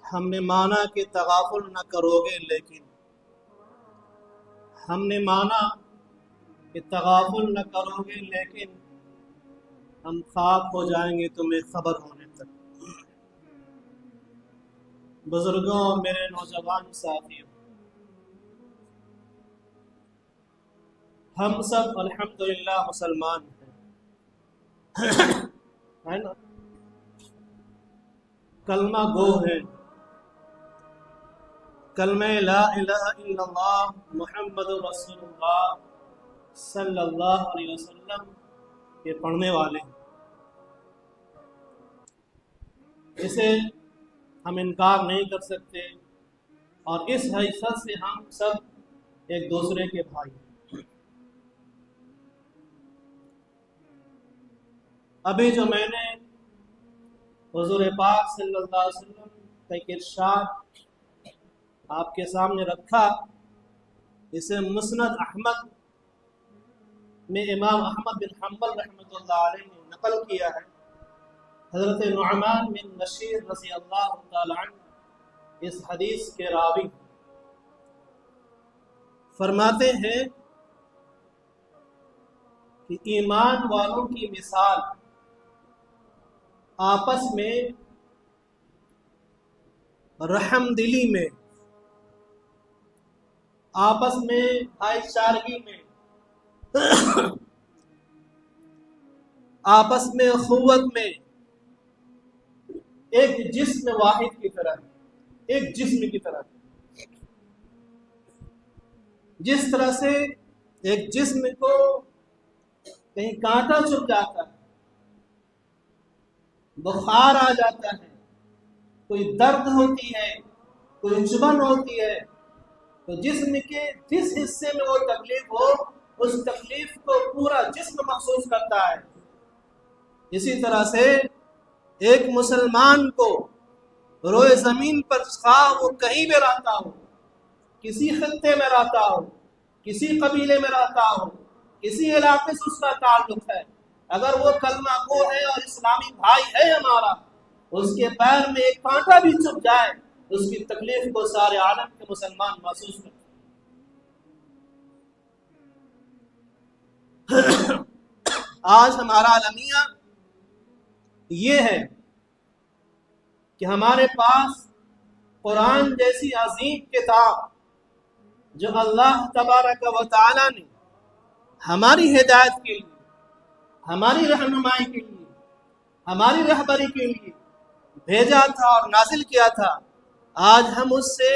ہم نے مانا کہ تغافل نہ کرو گے، لیکن ہم نے مانا کہ تغافل نہ کرو گے لیکن ہم خاک ہو جائیں گے تمہیں خبر ہونے تک۔ بزرگوں، میرے نوجوان ساتھیوں، ہم سب الحمدللہ مسلمان ہیں، ہے نا؟ کلمہ گو ہے، کلمہ لا الہ الا اللہ محمد رسول اللہ صلی اللہ علیہ وسلم کے پڑھنے والے ہیں۔ اسے ہم انکار نہیں کر سکتے، اور اس حیثیت سے ہم سب ایک دوسرے کے بھائی ہیں۔ ابھی جو میں نے حضور پاک صلی اللہ علیہ وسلم کا ایک ارشاد آپ کے سامنے رکھا، اسے مسند احمد میں امام احمد بن حنبل رحمۃ اللہ علیہ نے نقل کیا ہے۔ حضرت نعمان بن بشیر رضی اللہ تعالی عنہ اس حدیث کے راوی فرماتے ہیں کہ ایمان والوں کی مثال آپس میں رحم دلی میں، آپس میں بھائی چارگی میں، آپس میں اخوت میں ایک جسم واحد کی طرح، ایک جسم کی طرح۔ جس طرح سے ایک جسم کو کہیں کانٹا چبھ جاتا ہے، بخار آ جاتا ہے، کوئی درد ہوتی ہے، کوئی چبھن ہوتی ہے، تو جسم کے جس حصے میں وہ تکلیف ہو، اس تکلیف کو پورا جسم محسوس کرتا ہے۔ اسی طرح سے ایک مسلمان کو روئے زمین پر خواہ وہ کہیں بھی رہتا ہو، کسی خطے میں رہتا ہو، کسی قبیلے میں رہتا ہو، کسی علاقے سے اس کا تعلق ہے، اگر وہ کلمہ گو ہے اور اسلامی بھائی ہے ہمارا، اس کے پیر میں ایک کانٹا بھی چبھ جائے، اس کی تکلیف کو سارے عالم کے مسلمان محسوس کرتے ہیں۔ آج ہمارا المیہ یہ ہے کہ ہمارے پاس قرآن جیسی عظیم کتاب جو اللہ تبارک و تعالی نے ہماری ہدایت کے لیے، ہماری رہنمائی کے لیے، ہماری رہبری کے لیے بھیجا تھا اور نازل کیا تھا، آج ہم اس سے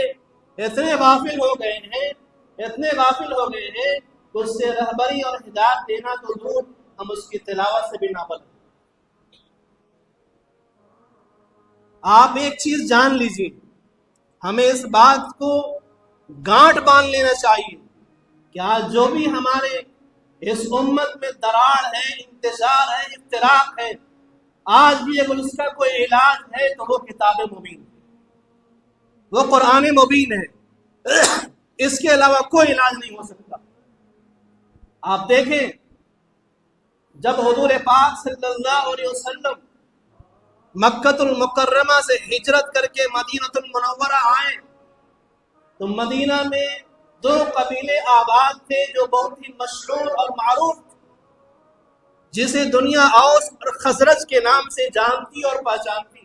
اتنے غافل ہو گئے ہیں، اتنے غافل ہو گئے ہیں کہ اس سے رہبری اور ہدایت دینا تو دور، ہم اس کی تلاوت سے بھی نابلد۔ آپ ایک چیز جان لیجیے، ہمیں اس بات کو گانٹ باندھ لینا چاہیے کہ آج جو بھی ہمارے اس امت میں دراڑ ہے، انتشار ہے، افتراق ہے، آج بھی اگر اس کا کوئی علاج ہے تو وہ کتاب مبین، وہ قرآن مبین ہے، اس کے علاوہ کوئی علاج نہیں ہو سکتا۔ آپ دیکھیں، جب حضور پاک صلی اللہ علیہ وسلم مکۃ المکرمہ سے ہجرت کر کے مدینہ المنورہ آئے تو مدینہ میں دو قبیلے آباد تھے جو بہت ہی مشہور اور معروف تھے، جسے دنیا اوس اور خزرج کے نام سے جانتی اور پہچانتی۔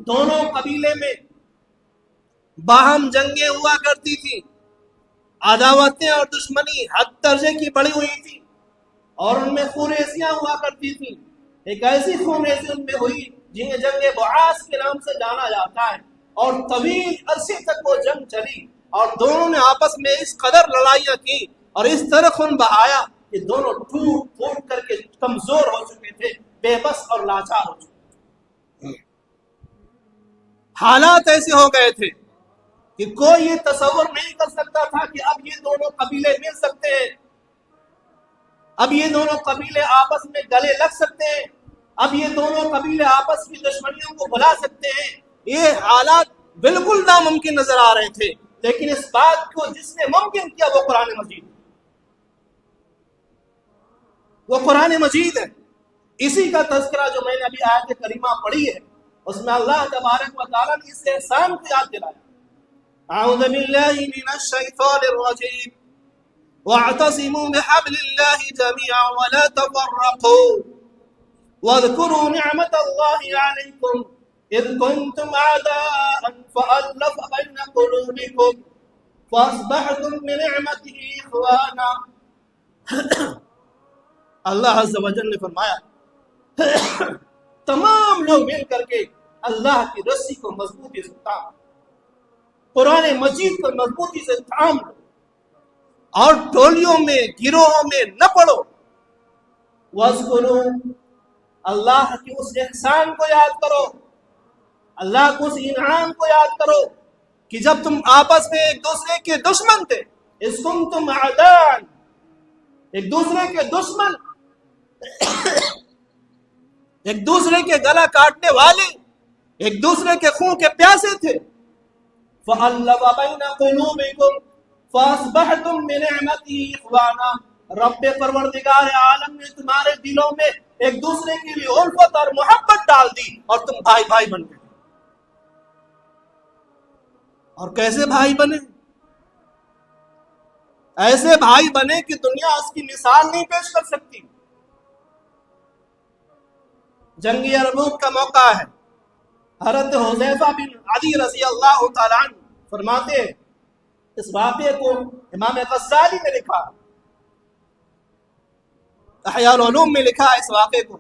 دونوں قبیلے میں باہم جنگیں ہوا کرتی تھی، عداوتیں اور دشمنی حد درجے کی بڑھی ہوئی تھی، اور ان میں خونریزیاں ہوا کرتی تھیں۔ ایک ایسی خونریزی ان میں ہوئی جنہیں جنگ بعاث کے نام سے جانا جاتا ہے، اور طویل عرصے تک وہ جنگ چلی، اور دونوں نے آپس میں اس قدر لڑائیاں کی اور اس طرح خون بہایا کہ دونوں ٹوٹ پھوٹ کر کے کمزور ہو چکے تھے، بے بس اور لاچار ہو چکے تھے۔ حالات ایسے ہو گئے تھے کہ کوئی یہ تصور نہیں کر سکتا تھا کہ اب یہ دونوں قبیلے مل سکتے ہیں، اب یہ دونوں قبیلے آپس میں گلے لگ سکتے ہیں، اب یہ دونوں قبیلے آپس کی دشمنیوں کو بھلا سکتے ہیں۔ یہ حالات بالکل ناممکن نظر آ رہے تھے، لیکن اس بات کو جس نے ممکن کیا وہ قرآن مجید، وہ قرآن مجید ہے۔ اسی کا تذکرہ جو میں نے ابھی آیت کریمہ پڑھی ہے، اس میں اللہ تبارک و تعالیٰ نے اس احسان کو یاد دلایا. اعوذ باللہ من الشیطان الرجیم واعتصموا بحبل اللہ جميعا ولا تفرقوا واذكروا نعمة الله عليكم إذ كنتم أعداء فألف بين قلوبكم فأصبحتم بنعمته إخوانا. اللہ عز و جل نے فرمایا تمام لوگ مل کر کے اللہ کی رسی کو مضبوطی سے تھام، قرآن مجید کو مضبوطی سے تھام لو اور ٹولیوں میں گروہوں میں نہ پڑو. وَاذْكُرُوا، اللہ کی اس احسان کو یاد کرو، اللہ کو اس انعام کو یاد کرو کہ جب تم آپس میں ایک دوسرے کے دشمن تھے، اِذْ كُنْتُمْ أَعْدَاءً، ایک دوسرے کے دشمن، ایک دوسرے کے گلا کاٹنے والے، ایک دوسرے کے خون کے پیاسے تھے. فَأَلَّفَ بَيْنَ قُلُوبِكُمْ فَأَصْبَحْتُمْ بِنِعْمَتِهِ إِخْوَانًا. رب پروردگار عالم نے تمہارے دلوں میں ایک دوسرے کے لیے الفت اور محبت ڈال دی اور تم بھائی بھائی بن گئے. اور کیسے بھائی بنے؟ ایسے بھائی بنے کہ دنیا اس کی مثال نہیں پیش کر سکتی. جنگ یرموک کا موقع ہے. حضرت حذیفہ بن عدی رضی اللہ تعالیٰ عنہ فرماتے ہیں، اس واقعے کو امام غزالی نے لکھا، احیاء العلوم میں لکھا اس واقعے کو.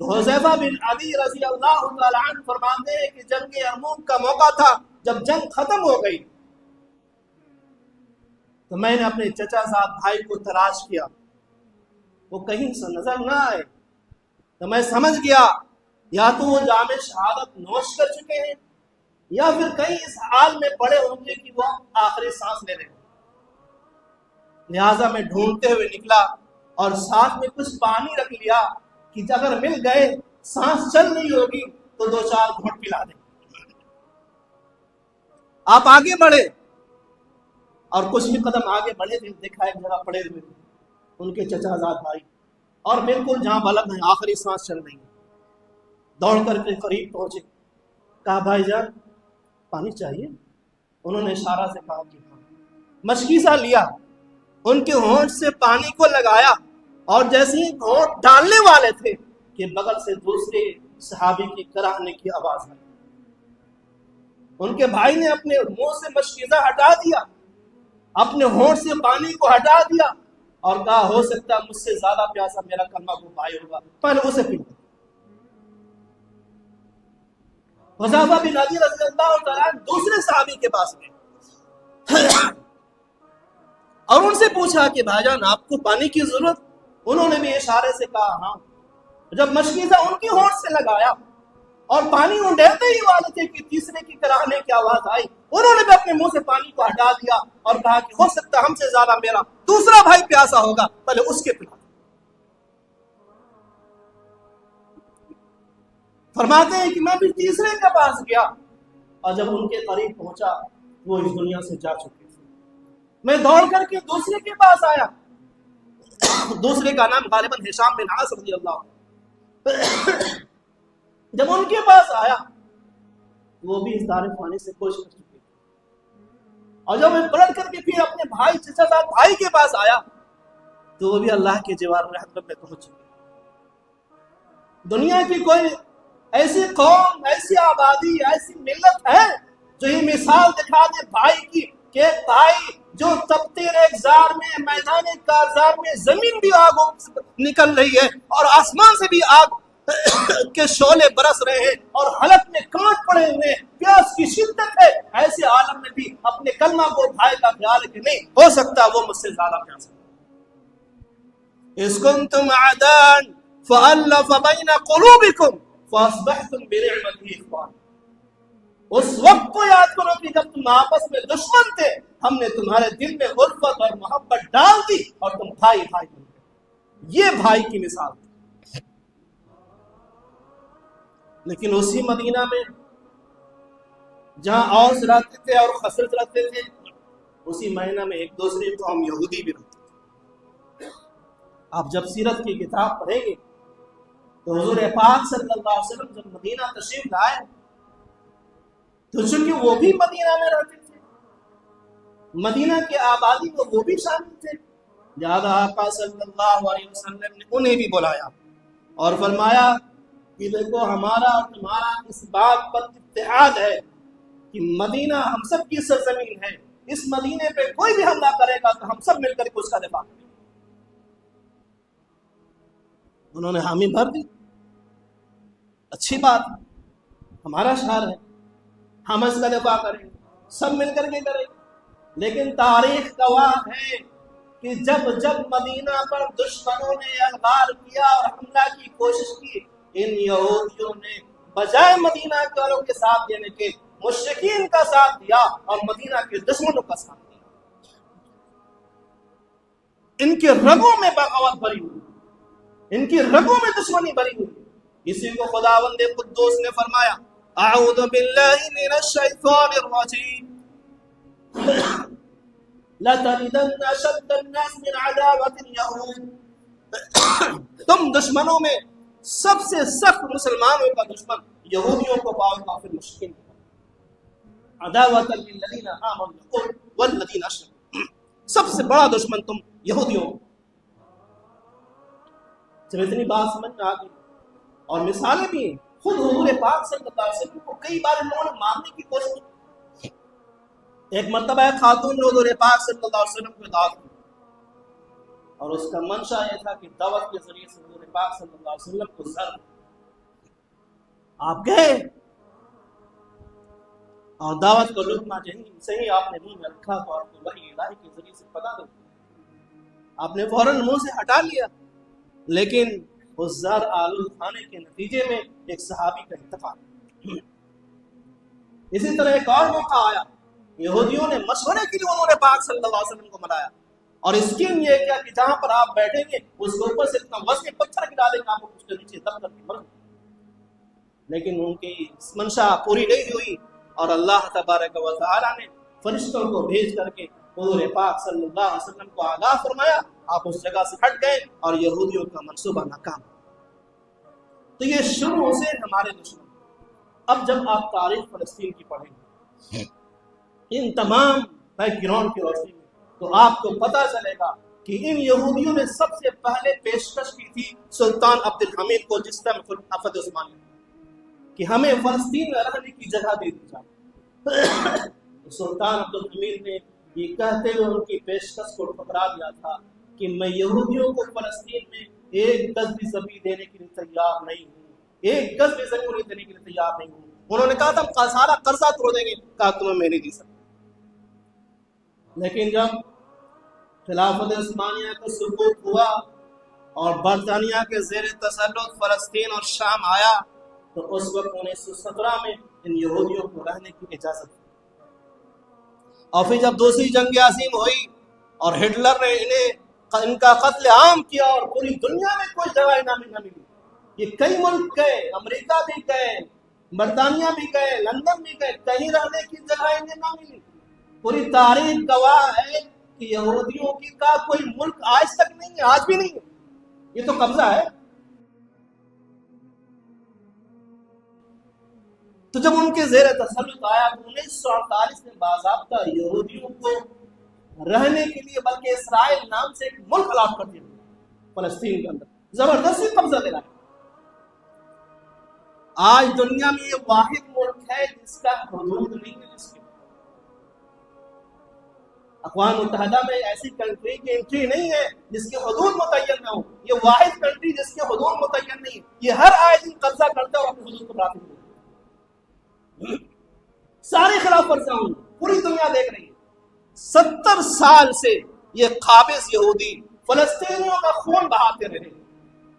تو حذیفہ بن عدی رضی اللہ تعالیٰ عنہ فرماتے ہیں کہ جنگ یرموک کا موقع تھا. جب جنگ ختم ہو گئی تو میں نے اپنے چچا صاحب بھائی کو تلاش کیا، وہ کہیں سے نظر نہ آئے. تو میں سمجھ گیا یا تو وہ جام شہادت نوش کر چکے ہیں یا پھر کہیں اس حال میں پڑے ہوں گے کہ وہ آخری سانس لے رہے ہیں. لہٰذا میں ڈھونڈتے ہوئے نکلا اور ساتھ میں کچھ پانی رکھ لیا کہ اگر مل گئے، سانس چل نہیں ہوگی تو 2-4 گھونٹ پلا دیں. آپ آگے بڑھے اور کچھ بھی قدم آگے بڑھے تھے، دیکھا ایک جگہ پڑے ہوئے تھے ان کے چچا زاد بھائی، اور بالکل جہاں بلب ہے آخری سانس چل رہی ہے. دوڑ کر کے قریب پہنچے، کہا بھائی جان پانی چاہیے؟ انہوں نے اشارہ سے کہا کہ ہاں. مشکیزہ لیا، ان کے ہونٹ سے پانی کو لگایا اور جیسے ہی ہونٹ ڈالنے والے تھے کہ بغل سے دوسرے صحابی کی کراہنے کی آواز آئی. ان کے بھائی نے اپنے منہ سے مشکیزہ ہٹا دیا، اپنے ہونٹ سے پانی کو ہٹا دیا اور کہا ہو سکتا ہے مجھ سے زیادہ پیاسا میرا کلمہ گو بھائی ہوگا، پہلے اسے پی. حذیفہ بن عدی رضی اللہ تعالیٰ عنہ دوسرے صحابی کے پاس گئے اور ان سے پوچھا کہ بھائی جان آپ کو پانی کی ضرورت؟ انہوں نے بھی اشارے سے کہا ہاں. جب مشکیزہ ان کی ہونٹ سے لگایا اور پانی انڈیلتے ہی والے تھے کہ تیسرے کی کراہنے کی آواز آئی، انہوں نے بھی اپنے منہ سے پانی کو ہٹا دیا اور کہا کہ ہو سکتا ہم سے زیادہ میرا دوسرا بھائی پیاسا ہوگا، پہلے اس کے پلا. فرماتے ہیں کہ میں بھی تیسرے کے پاس گیا اور جب ان کے قریب پہنچا وہ اس دنیا سے جا چکے تھے. میں دوڑ کر کے دوسرے کے پاس آیا، دوسرے کا نام غالباً ہشام بن عاص رضی اللہ عنہ. جب ان کے پاس آیا وہ بھی اس دار فانی سے خوش کر چکے تھے، اور جب میں پلٹ کر کے پھر اپنے بھائی چچا صاحب بھائی کے پاس آیا تو وہ بھی اللہ کے جوار رحمت میں پہنچ چکے. دنیا کی کوئی ایسی قوم، ایسی آبادی، ایسی ملت ہے جو یہ مثال دکھا دے بھائی کی کہ بھائی جو تپتے ریگزار میں میدان کارزار میں زمین بھی آگ نکل رہی ہے اور آسمان سے بھی آگ کے شعلے برس رہے ہیں اور حلق میں کانٹ پڑے ہوئے ہیں، پیاس کی شدت ہے، ایسے عالم میں بھی اپنے کلمہ کو بھائی کا خیال ہے کہ نہیں ہو سکتا وہ مجھ سے زیادہ پیاسا. اذ کنتم اعداء فألف بین قلوبکم فاصبحتم بنعمته اخوانا. اس وقت کو یاد کرو کہ جب تم آپس میں دشمن تھے، ہم نے تمہارے دل میں الفت اور محبت ڈال دی اور تم بھائی بھائی بن گئے. یہ بھائی کی مثال تھی. لیکن اسی مدینہ میں جہاں اوس رہتے تھے اور خزرج رہتے تھے، اسی مہینہ میں ایک دوسری قوم یہودی بھی رہتے تھے. آپ جب سیرت کی کتاب پڑھیں گے تو حضور پاک صلی اللہ علیہ وسلم جب مدینہ تشریف لائے تو چونکہ وہ بھی مدینہ میں رہتے تھے، مدینہ کی آبادی میں وہ بھی شامل تھے، لہذا آقا صلی اللہ علیہ وسلم نے انہیں بھی بلایا اور فرمایا کہ دیکھو ہمارا اور تمہارا اس بات پر اتحاد ہے کہ مدینہ ہم سب کی سرزمین ہے، اس مدینے پہ کوئی بھی حملہ کرے گا تو ہم سب مل کر کے اس کا دفاع کریں گے۔ انہوں نے حامی بھر دی، اچھی بات، ہمارا شہر ہے، ہم اس کا دفاع کریں گے، سب مل کر کے کریں گے۔ لیکن تاریخ گواہ ہے کہ جب مدینہ پر دشمنوں نے اغوار کیا اور حملہ کی کوشش کی، ان یہودیوں نے بجائے مدینہ والوں کے ساتھ دینے کے مشرکین کا ساتھ دیا اور مدینہ کے دشمنوں کا ساتھ دیا۔ ان کے رگوں میں بغاوت بھری ہوئی، ان کی رگوں میں دشمنی بھری ہوئی۔ اسی کو خداوند قدوس نے فرمایا اعوذ باللہ من الشیطان الرجیم لَتَجِدَنَّ أَشَدَّ النَّاسِ مِنْ عَدَاوَةِ الْيَهُودِ، تم دشمنوں میں سب سے سخت مسلمانوں کا دشمن یہودیوں کو پاؤ گا، پھر مشرکین کو عداوۃ للذین آمنوا والذین اشرکوا، سب سے بڑا دشمن تم یہودیوں۔ جب اتنی بات سمجھ میں آ گئی اور مثالیں بھی ہیں، خود حضور پاک صلی اللہ علیہ وسلم کو کئی بار ان لوگوں نے مارنے کی کوشش کی۔ ایک مرتبہ خاتون نے حضور پاک صلی اللہ علیہ وسلم کو دعوت کی اور اس کا منشا یہ تھا کہ دعوت کے ذریعے سے حضور پاک صلی اللہ علیہ وسلم کو زر آپ گئے اور دعوت کو لقمہ صحیح آپ نے منہ میں رکھا تو آپ کو وحی الہی کے ذریعے سے پتا دو، آپ نے فوراً منہ سے ہٹا لیا، لیکن اس زر آلود کھانے کے نتیجے میں ایک صحابی کا انتقال۔ اسی طرح ایک اور موقع آیا، یہودیوں نے مشورے کے لیے انہوں نے پاک صلی اللہ علیہ وسلم کو ملایا اور اسکیم یہ کیا کہ جہاں پر آپ بیٹھیں گے اس کے اوپر سے اتنا وزن پتھر گرا دیں گے آپ کو اس کے نیچے دب کر کے مر گئے۔ لیکن ان کی منشا پوری نہیں ہوئی اور اللہ تبارک و تعالی نے فرشتوں کو بھیج کر کے حضور پاک صلی اللہ علیہ وسلم کو آگاہ فرمایا، آپ اس جگہ سے ہٹ گئے اور یہودیوں کا منصوبہ ناکام۔ تو یہ شروع سے ہمارے دشمن۔ اب جب آپ تاریخ فلسطین کی پڑھیں گے ان تمام بیک گراؤنڈ کی روشنی میں تو آپ کو پتا چلے گا کہ ان یہودیوں نے سب سے پہلے پیشکش کی تھی سلطان عبد الحمید کو، جس طرح خلافت عثمانیہ کہ ہمیں فلسطین میں رہنے کی جگہ دے دی جائے۔ سلطان عبد الحمید نے یہ کہتے ہوئے ان کی پیشکش کو ٹھکرا دیا تھا کہ میں یہودیوں کو فلسطین میں ایک گز بھی زمین دینے کے لیے تیار نہیں ہوں، ایک گز بھی زمین دینے کے لیے تیار نہیں ہوں۔ انہوں نے کہا تھا سارا قرضہ توڑ دیں گے، کہا تمہیں میں نہیں دی سکتا۔ لیکن جب خلافت عثمانیہ کا سقوط ہوا اور برطانیہ کے زیر تسلط فلسطین اور شام آیا تو اس وقت 1917 میں ان یہودیوں کو رہنے کی اجازت دی۔ اور پھر جب دوسری جنگ عظیم ہوئی اور ہٹلر نے ان کا قتل عام کیا اور پوری دنیا میں کوئی جگہ نہ ملی، یہ کئی ملک گئے، امریکہ بھی گئے، برطانیہ بھی گئے، لندن بھی گئے، کہیں رہنے کی جگہ انہیں نہ ملی۔ پوری تاریخ گواہ ہے کہ یہودیوں کی کا کوئی ملک آج تک نہیں ہے، آج بھی نہیں ہے، یہ تو قبضہ ہے۔ تو جب ان کے زیر تسلط آیا تو 1948 میں باضابطہ یہودیوں کو رہنے کے لیے بلکہ اسرائیل نام سے ایک ملک الاٹ کر دیا فلسطین کے اندر، زبردستی قبضہ دے رہا ہے۔ آج دنیا میں یہ واحد ملک ہے جس کا حدود نہیں ہے، جس کے اقوام متحدہ میں ایسی کنٹری کی انٹری نہیں ہے جس کے حدود متعین نہ ہو، یہ واحد کنٹری جس کے حدود متعین نہیں ہے، یہ ہر آئے دن قبضہ کرتا ہے اور اپنی حدود کو بڑھاتے ہوئے سارے خلاف ورزیاں ہوئی، پوری دنیا دیکھ رہی ہے۔ 70 سال سے یہ قابض یہودی فلسطینیوں کا خون بہاتے رہے،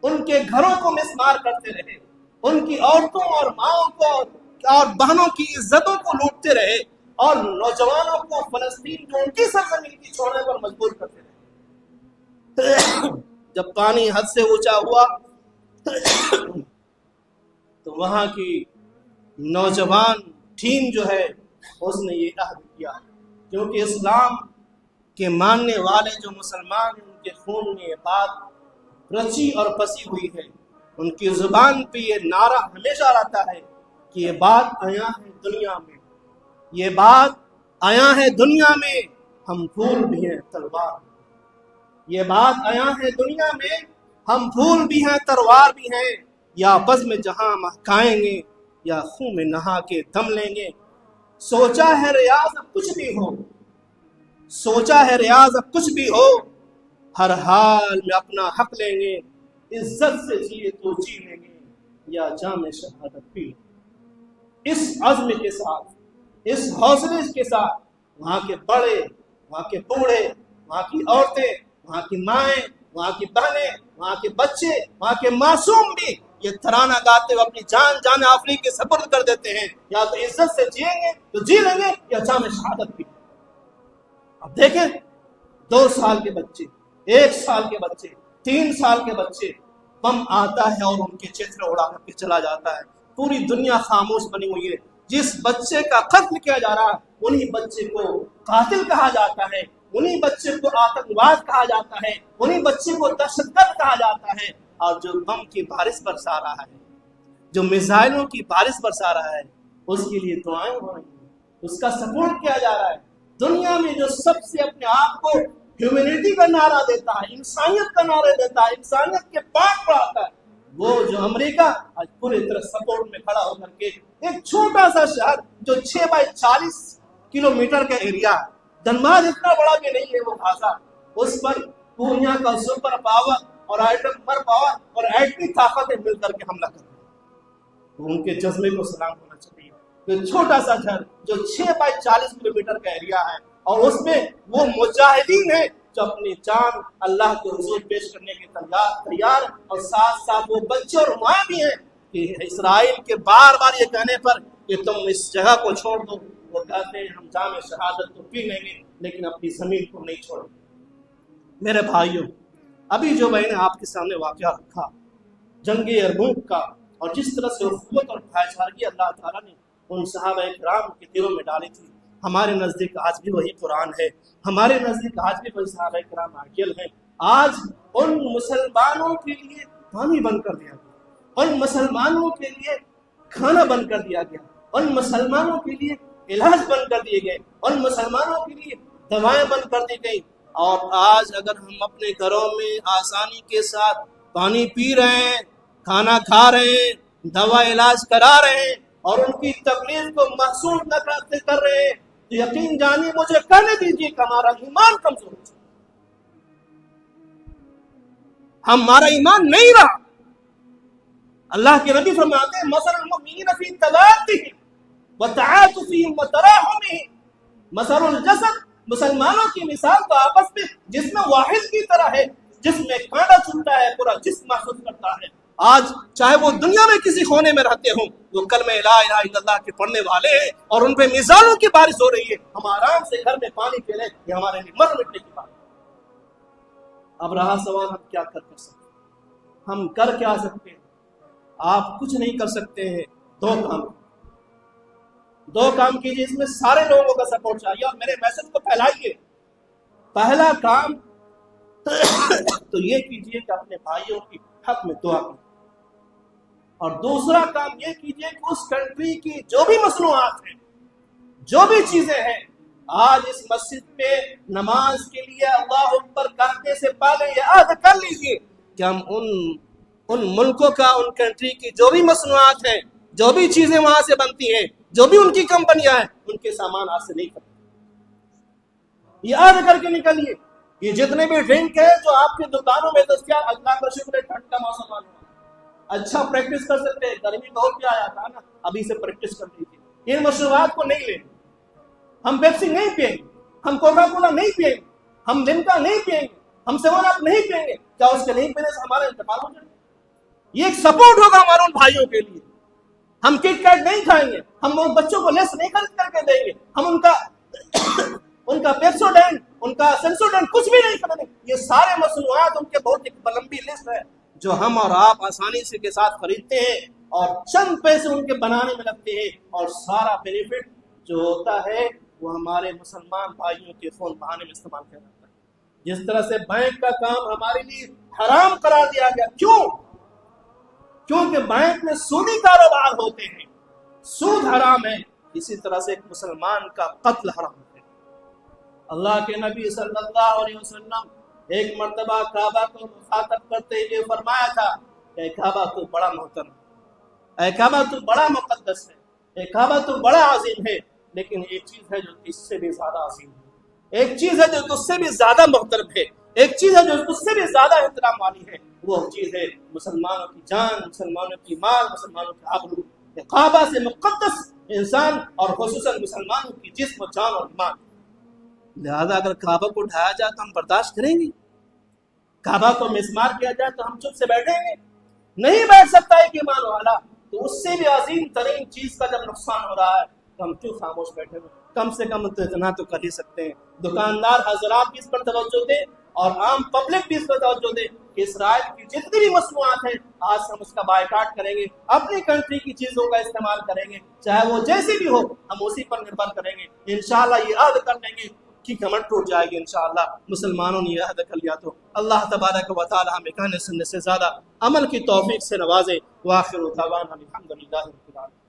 ان کے گھروں کو مسمار کرتے رہے، ان کی عورتوں اور ماؤں کو اور بہنوں کی عزتوں کو لوٹتے رہے اور نوجوانوں کو فلسطین جو ان کی سرزمین کی چھوڑنے پر مجبور کرتے رہے۔ جب پانی حد سے اونچا ہوا تو وہاں کی نوجوان ٹیم جو ہے اس نے یہ عہد کیا، کیونکہ اسلام کے ماننے والے جو مسلمان ہیں ان کے خون میں یہ بات رچی اور پسی ہوئی ہے، ان کی زبان پہ یہ نعرہ ہمیشہ رہتا ہے کہ یہ بات آیا ہے دنیا میں، یہ بات آیا ہے دنیا میں، ہم پھول بھی ہیں تلوار، یہ بات آیا ہے دنیا میں، ہم پھول بھی ہیں تلوار بھی ہیں، یا بزم میں جہاں مہکائیں گے یا خون میں نہا کے دم لیں گے۔ سوچا ہے ریاض اب کچھ بھی ہو، سوچا ہے ریاض اب کچھ بھی ہو، ہر حال میں اپنا حق لیں گے، عزت سے جیے تو جی لیں گے یا جام شہادت پی لیں گے۔ اس عزم کے ساتھ، اس حوصلے کے ساتھ وہاں کے بڑے، وہاں کے بوڑھے، وہاں کی عورتیں، وہاں کی مائیں، وہاں کی بہنیں، وہاں کے بچے، وہاں کے معصوم بھی یہ ترانہ گاتے ہوئے اپنی جان آفرین کے سپرد کر دیتے ہیں، یا تو عزت سے جیئیں گے تو جی لیں گے یا جام شہادت پی لیں گے۔ اب دیکھیں 2 سال کے بچے، 1 سال کے بچے، 3 سال کے بچے، بم آتا ہے اور ان کے چہرے اڑا کر کے چلا جاتا ہے، پوری دنیا خاموش بنی ہوئی ہے۔ جس بچے کا قتل کیا جا رہا ہے انہی بچے کو قاتل کہا جاتا ہے، انہی بچے کو آتنکواد کہا جاتا ہے، انہی بچے کو دہشت گرد کہا جاتا ہے، اور جو بم کی بارش برسا رہا ہے، جو میزائلوں کی بارش برسا رہا ہے، اس کے لیے دعائیں ہو رہی ہیں، اس کا سپورٹ کیا جا رہا ہے۔ دنیا میں جو سب سے اپنے آپ کو ہیومینٹی کا نعرہ دیتا ہے، انسانیت کا نعرہ دیتا ہے، انسانیت کے پاک پڑھاتا ہے، وہ جو امریکہ آج پوری طرح سپورٹ میں کھڑا ہو کر کے ایک چھوٹا سا شہر جو 6x40 کلومیٹر کا ایریا ہے، دنمارک اتنا بڑا بھی نہیں ہے وہ غازہ، اس پر دنیا کا سپر پاور اور ایٹم پاور اور ایٹمی طاقتیں مل کر کے حملہ کر رہے ہیں، تو ان کے جذبے کو سلام ہونا چاہیے۔ تو چھوٹا سا شہر جو 6x40 کلومیٹر کا ایریا ہے، اور اس میں وہ مجاہدین ہیں جو اپنی جان اللہ کے حضور پیش کرنے کے تیار، اور ساتھ ساتھ وہ بچے اور ماں بھی ہیں کہ اسرائیل کے بار بار یہ کہنے پر کہ تم اس جگہ کو چھوڑ دو، وہ کہتے ہیں ہم جام شہادت تو پی لیں گے لیکن اپنی زمین کو نہیں چھوڑیں گے۔ میرے بھائیوں، ابھی جو میں نے آپ کے سامنے واقعہ رکھا جنگ یرموک کا، اور جس طرح سے اخوت اور بھائی چارگی اللہ تعالیٰ نے ان صحابہ کرام کے دلوں میں ڈالی تھی، ہمارے نزدیک آج بھی وہی قرآن ہے، ہمارے نزدیک آج بھی وہی صحابہ کرام عاقل ہیں۔ آج ان مسلمانوں کے لیے پانی بند کر دیا گیا، ان مسلمانوں کے لیے کھانا بند کر دیا گیا، ان مسلمانوں کے لیے علاج بند کر دیے گئے، ان مسلمانوں کے لیے دوائیں بند کر دی گئی، اور آج اگر ہم اپنے گھروں میں آسانی کے ساتھ پانی پی رہے ہیں، کھانا کھا رہے ہیں، دوا علاج کرا رہے ہیں، اور ان کی تکلیف کو محسوس نہ کر رہے ہیں، تو یقین جانیے، مجھے کہنے دیجیے کہ ہمارا ایمان کمزور ہے، ہمارا ایمان نہیں رہا۔ اللہ کے نبی فرماتے ہیں مثل المؤمنین فی توادہم وتعاطفہم وتراحمہم، مثل الجسد، مسلمانوں کی مثال تو آپس میں جس میں واحد کی طرح ہے، جس میں کانٹا چبھتا ہے پورا جسم محسوس کرتا ہے۔ آج چاہے وہ دنیا میں کسی کونے میں رہتے ہوں، وہ کلمہ لا الہ الا اللہ کے پڑھنے والے ہیں اور ان پہ میزانوں کی بارش ہو رہی ہے، ہم آرام سے گھر میں پانی پی لیں، یہ ہمارے لیے مر مٹنے کی بات ہے۔ اب رہا سوال ہم کیا کر سکتے ہیں، ہم کر کیا سکتے ہیں؟ آپ کچھ نہیں کر سکتے ہیں، دو کام کیجیے، اس میں سارے لوگوں کا سپورٹ چاہیے اور میرے میسج کو پھیلائیے۔ پہلا کام تو یہ کیجیے کہ اپنے بھائیوں کی حق میں دعا کریں، اور دوسرا کام یہ کیجیے کہ اس کنٹری کی جو بھی مصنوعات ہیں، جو بھی چیزیں ہیں، آج اس مسجد میں نماز کے لیے اللہ اکبر کہنے سے پہلے یہ عہد کر لیجیے کہ ہم ان ملکوں کا، ان کنٹری کی جو بھی مصنوعات ہیں، جو بھی چیزیں وہاں سے بنتی ہیں، جو بھی ان کی کمپنیاں ہیں، ان کے سامان آج سے نہیں کرتے، یہ عہد کر کے نکلیے۔ یہ جتنے بھی ڈرنک ہے جو آپ کی دکانوں میں دستیاب، اللہ کا شکر ہے ٹھنڈ کا موسم آنے والا، اچھا پریکٹس کر سکتے ہیں، گرمی بہت کیا آتا ہے نا، ابھی سے پریکٹس کر لیجیے، ان مشروبات کو نہیں لیں، ہم پیپسی نہیں پئیں گے، ہم کوکا کولا نہیں پئیں گے، ہم لمکا نہیں پئیں گے، ہم 7 اپ نہیں پئیں گے، کیا اس کے نہیں پینے سے ہمارا انتقال ہو جائے؟ یہ ایک سپورٹ ہوگا ہمارے ان بھائیوں کے لیے۔ ہم کٹ کیٹ نہیں کھائیں گے، ہم ان بچوں کو لیس نہیں خرید کر کے دیں گے، ہم ان کا پیپسوڈینٹ، ان کا سینسوڈینٹ کچھ بھی نہیں کریں گے۔ یہ سارے مصنوعات ان کے بہت ایک لمبی لسٹ ہے جو ہم اور آپ آسانی سے کے ساتھ خریدتے ہیں، اور چند پیسے ان کے بنانے میں لگتے ہیں، اور سارا بینیفٹ جو ہوتا ہے وہ ہمارے مسلمان بھائیوں کے خون بہانے میں استعمال کیا جاتا ہے۔ جس طرح سے بینک کا کام ہمارے لیے حرام قرار دیا گیا، کیوں؟ کیونکہ بینک میں سودی کاروبار ہوتے ہیں، سود حرام ہے، اسی طرح سے ایک مسلمان کا قتل حرام ہے۔ اللہ کے نبی صلی اللہ علیہ وسلم ایک مرتبہ کعبہ کو مخاطب کرتے ہوئے فرمایا تھا کہ اے کعبہ تو بڑا محترم ہے، اے کعبہ تو بڑا مقدس ہے، اے کعبہ تو بڑا عظیم ہے، لیکن ایک چیز ہے جو اس سے بھی زیادہ عظیم ہے، ایک چیز ہے جو اس سے بھی زیادہ محترم ہے، ایک چیز ہے جو اس سے بھی زیادہ احترام والی ہے، وہ چیز ہے مسلمانوں کی جان، مسلمانوں کی مال، مسلمانوں کی آبرو۔ کعبہ سے مقدس انسان اور خصوصاً مسلمانوں کی جسم و جان اور ایمان، لہذا اگر کعبہ کو ڈھایا جائے تو ہم برداشت کریں گے؟ کعبہ کو مسمار کیا جائے تو ہم چپ سے بیٹھیں گے؟ نہیں بیٹھ سکتا ایک ایمان والا۔ تو اس سے بھی عظیم ترین چیز کا جب نقصان ہو رہا ہے تو ہم کیوں خاموش بیٹھے ہوئے؟ کم سے کم تو اتنا تو کر ہی سکتے ہیں۔ دکاندار حضرات بھی اس پر توجہ دیں اور عام پبلک بھی اس پر توجہ دیں کہ اسرائیل کی جتنی بھی مصنوعات ہیں آج ہم اس کا بائیکاٹ کریں گے، اپنی کنٹری کی چیزوں کا استعمال کریں گے، چاہے وہ جیسی بھی ہو، ہم اسی پر نربھر کریں گے۔ انشاءاللہ یہ عہد کر لیں گے کی کمر ٹوٹ جائے گی انشاءاللہ۔ مسلمانوں نے یہ عہد کر لیا تو اللہ تبارک و تعالی ہمیں کہنے سننے سے زیادہ عمل کی توفیق سے نوازے۔ وآخر دعوانا الحمدللہ رب العالمین۔